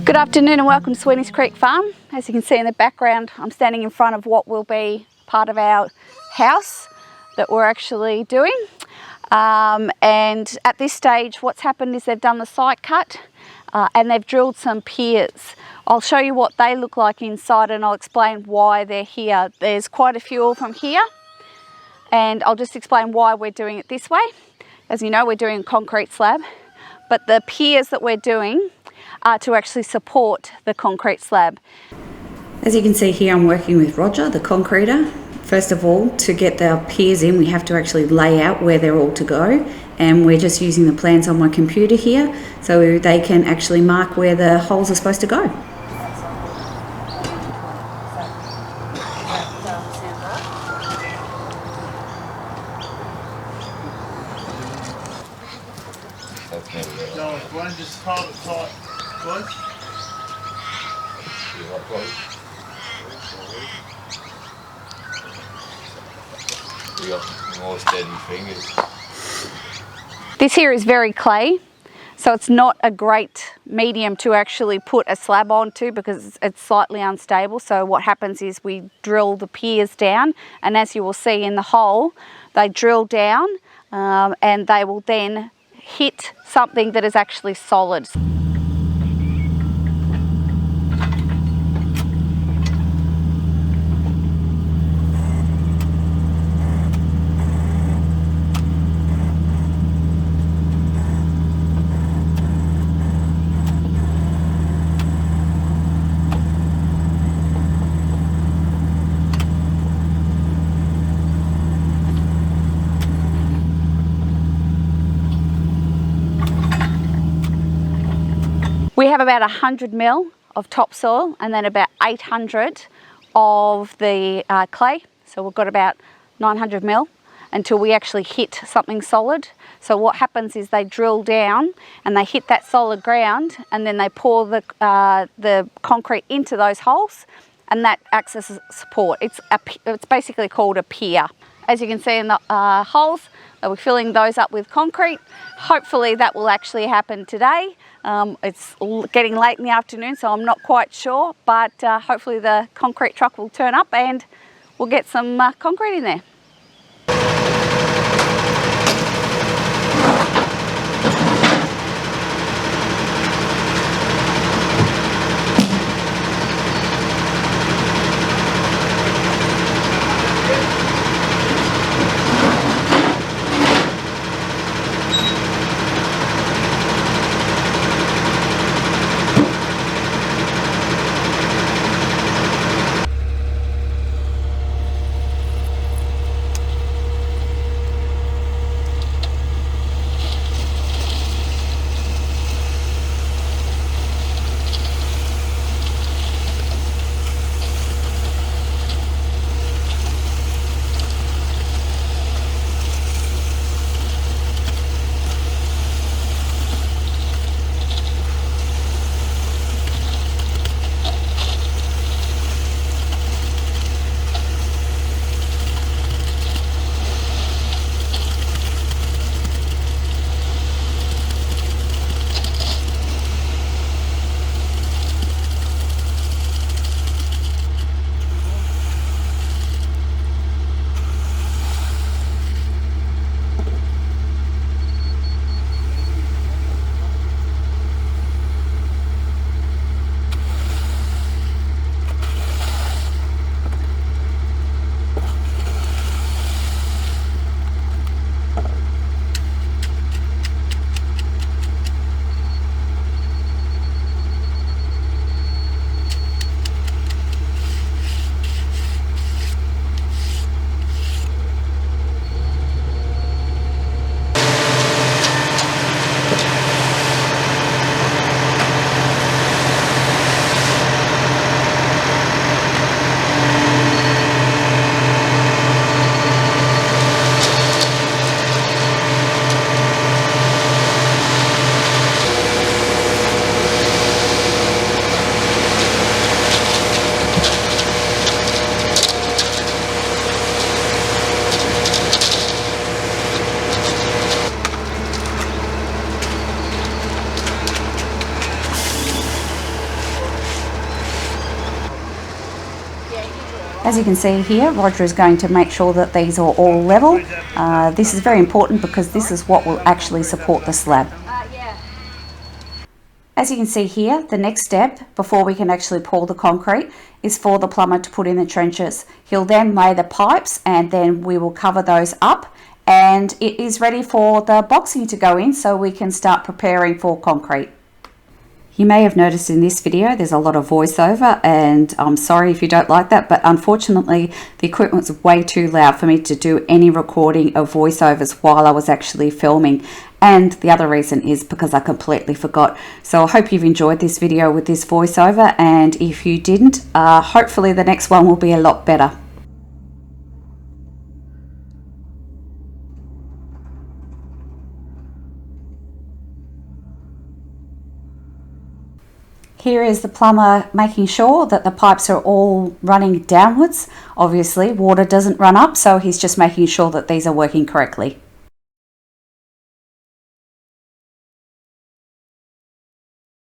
Good afternoon and welcome to Sweeney's Creek Farm. As you can see in the background, I'm standing in front of what will be part of our house that we're actually doing. And at this stage, what's happened is they've done the site cut and they've drilled some piers. I'll show you what they look like inside and I'll explain why they're here. There's quite a few from here and I'll just explain why we're doing it this way. As you know, we're doing a concrete slab, but the piers that we're doing are to actually support the concrete slab. As you can see here, I'm working with Roger, the concreter. First of all, to get the piers in, we have to actually lay out where they're all to go, and we're just using the plans on my computer here so they can actually mark where the holes are supposed to go. Just hold it tight, please. We got more steady fingers. This here is very clay, so it's not a great medium to actually put a slab onto because it's slightly unstable. So what happens is we drill the piers down, and as you will see in the hole, they drill down and they will then hit something that is actually solid. We have about 100 mil of topsoil and then about 800 of the clay. So we've got about 900 mil until we actually hit something solid. So what happens is they drill down and they hit that solid ground, and then they pour the concrete into those holes, and that acts as a support. It's basically called a pier. As you can see in the holes, we're filling those up with concrete. Hopefully that will actually happen today. It's getting late in the afternoon, so I'm not quite sure, but hopefully the concrete truck will turn up and we'll get some concrete in there. As you can see here, Roger is going to make sure that these are all level. This is very important because this is what will actually support the slab. As you can see here, the next step before we can actually pour the concrete is for the plumber to put in the trenches. He'll then lay the pipes and then we will cover those up, and it is ready for the boxing to go in so we can start preparing for concrete. You may have noticed in this video there's a lot of voiceover, and I'm sorry if you don't like that, but unfortunately the equipment's way too loud for me to do any recording of voiceovers while I was actually filming. And the other reason is because I completely forgot. So I hope you've enjoyed this video with this voiceover, and if you didn't, hopefully the next one will be a lot better. Here is the plumber making sure that the pipes are all running downwards. Obviously, water doesn't run up, so he's just making sure that these are working correctly.